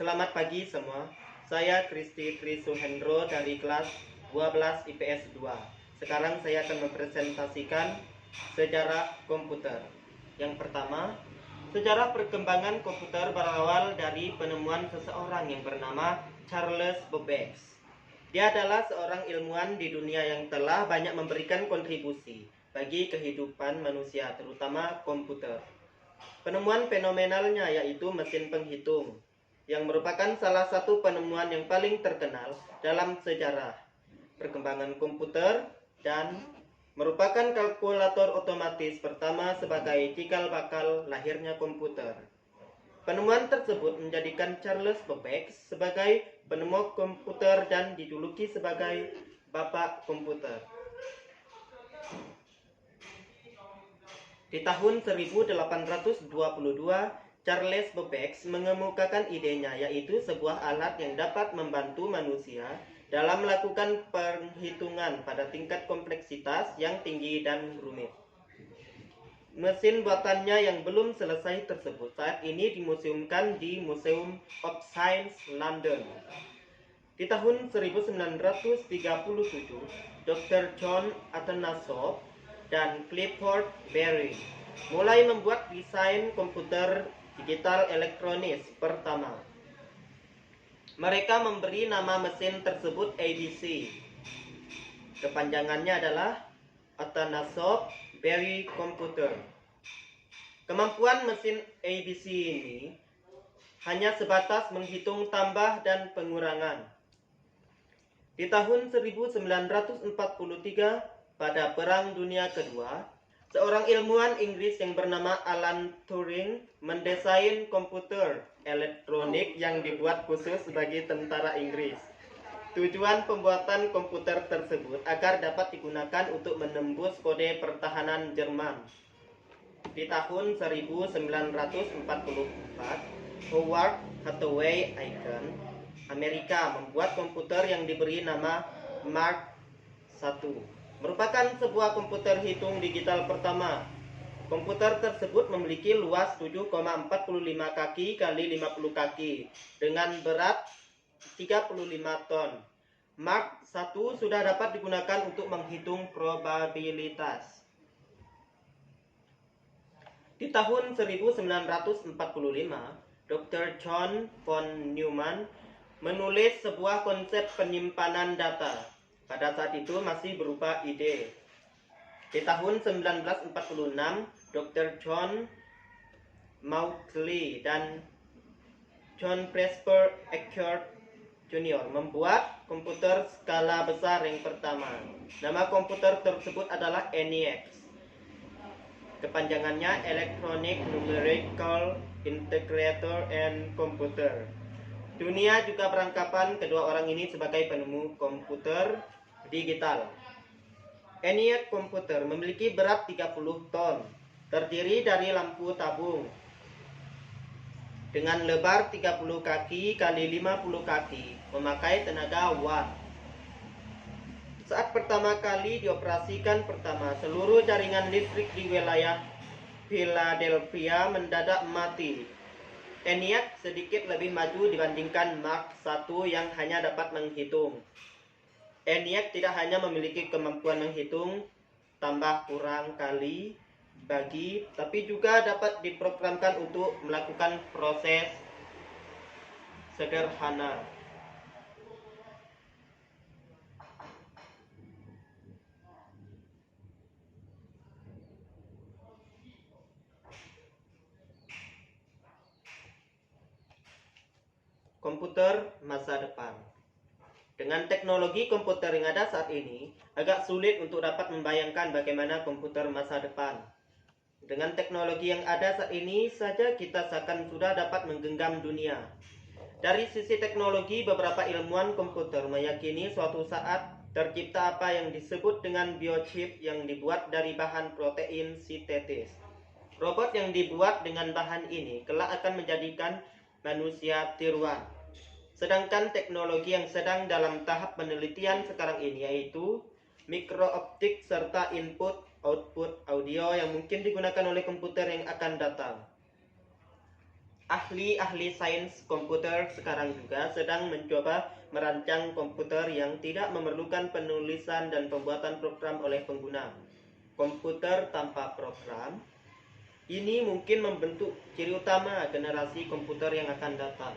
Selamat pagi semua. Saya Kristi Trisuhendro dari kelas 12 IPS 2. Sekarang saya akan mempresentasikan sejarah komputer. Yang pertama, sejarah perkembangan komputer berawal dari penemuan seseorang yang bernama Charles Babbage. Dia adalah seorang ilmuwan di dunia yang telah banyak memberikan kontribusi bagi kehidupan manusia, terutama komputer. Penemuan fenomenalnya yaitu mesin penghitung, yang merupakan salah satu penemuan yang paling terkenal dalam sejarah perkembangan komputer dan merupakan kalkulator otomatis pertama sebagai cikal bakal lahirnya komputer. Penemuan tersebut menjadikan Charles Babbage sebagai penemu komputer dan dijuluki sebagai Bapak Komputer. Di tahun 1822, Charles Babbage mengemukakan idenya, yaitu sebuah alat yang dapat membantu manusia dalam melakukan perhitungan pada tingkat kompleksitas yang tinggi dan rumit. Mesin buatannya yang belum selesai tersebut saat ini dimuseumkan di Museum of Science, London. Di tahun 1937, Dr. John Atanasoff dan Clifford Berry mulai membuat desain komputer digital elektronis pertama. Mereka memberi nama mesin tersebut ABC. Kepanjangannya adalah Atanasoff-Berry Computer. Kemampuan mesin ABC ini hanya sebatas menghitung tambah dan pengurangan. Di tahun 1943, pada Perang Dunia Kedua, seorang ilmuwan Inggris yang bernama Alan Turing mendesain komputer elektronik yang dibuat khusus bagi tentara Inggris. Tujuan pembuatan komputer tersebut agar dapat digunakan untuk menembus kode pertahanan Jerman. Di tahun 1944, Howard Hathaway Aiken, Amerika, membuat komputer yang diberi nama Mark I. Merupakan sebuah komputer hitung digital pertama. Komputer tersebut memiliki luas 7,45 kaki kali 50 kaki dengan berat 35 ton. Mark I sudah dapat digunakan untuk menghitung probabilitas. Di tahun 1945, Dr. John von Neumann menulis sebuah konsep penyimpanan data. Pada saat itu masih berupa ide. Di tahun 1946, Dr. John Mauchly dan John Presper Eckert Jr. membuat komputer skala besar yang pertama. Nama komputer tersebut adalah ENIAC. Kepanjangannya Electronic Numerical Integrator and Computer. Dunia juga beranggapan kedua orang ini sebagai penemu komputer digital. ENIAC komputer memiliki berat 30 ton, terdiri dari lampu tabung dengan lebar 30 kaki kali 50 kaki, memakai tenaga watt. Saat pertama kali dioperasikan seluruh jaringan listrik di wilayah Philadelphia mendadak mati. ENIAC sedikit lebih maju dibandingkan Mark I yang hanya dapat menghitung. ENIAC tidak hanya memiliki kemampuan menghitung, tambah kurang kali, bagi, tapi juga dapat diprogramkan untuk melakukan proses sederhana. Komputer masa depan. Dengan teknologi komputer yang ada saat ini, agak sulit untuk dapat membayangkan bagaimana komputer masa depan. Dengan teknologi yang ada saat ini saja kita seakan sudah dapat menggenggam dunia. Dari sisi teknologi, beberapa ilmuwan komputer meyakini suatu saat tercipta apa yang disebut dengan biochip yang dibuat dari bahan protein sintetis. Robot yang dibuat dengan bahan ini kelak akan menjadikan manusia tiruan. Sedangkan teknologi yang sedang dalam tahap penelitian sekarang ini yaitu mikrooptik serta input-output audio yang mungkin digunakan oleh komputer yang akan datang. ahli-ahli sains komputer sekarang juga sedang mencoba merancang komputer yang tidak memerlukan penulisan dan pembuatan program oleh pengguna. Komputer tanpa program ini mungkin membentuk ciri utama generasi komputer yang akan datang.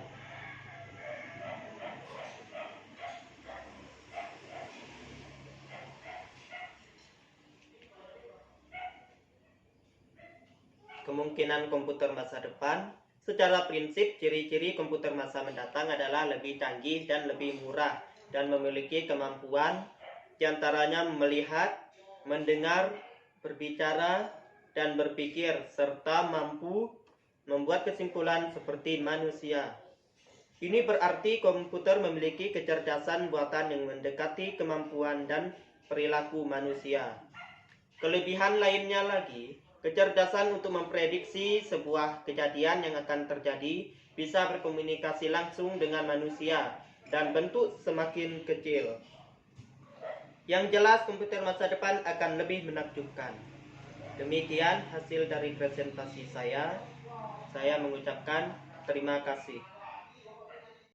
Kemungkinan komputer masa depan, secara prinsip ciri-ciri komputer masa mendatang adalah lebih canggih dan lebih murah dan memiliki kemampuan diantaranya melihat, mendengar, berbicara, dan berpikir serta mampu membuat kesimpulan seperti manusia. Ini berarti komputer memiliki kecerdasan buatan yang mendekati kemampuan dan perilaku manusia. Kelebihan lainnya lagi, kecerdasan untuk memprediksi sebuah kejadian yang akan terjadi, bisa berkomunikasi langsung dengan manusia, dan bentuk semakin kecil. Yang jelas komputer masa depan akan lebih menakjubkan. Demikian hasil dari presentasi saya. Saya mengucapkan terima kasih.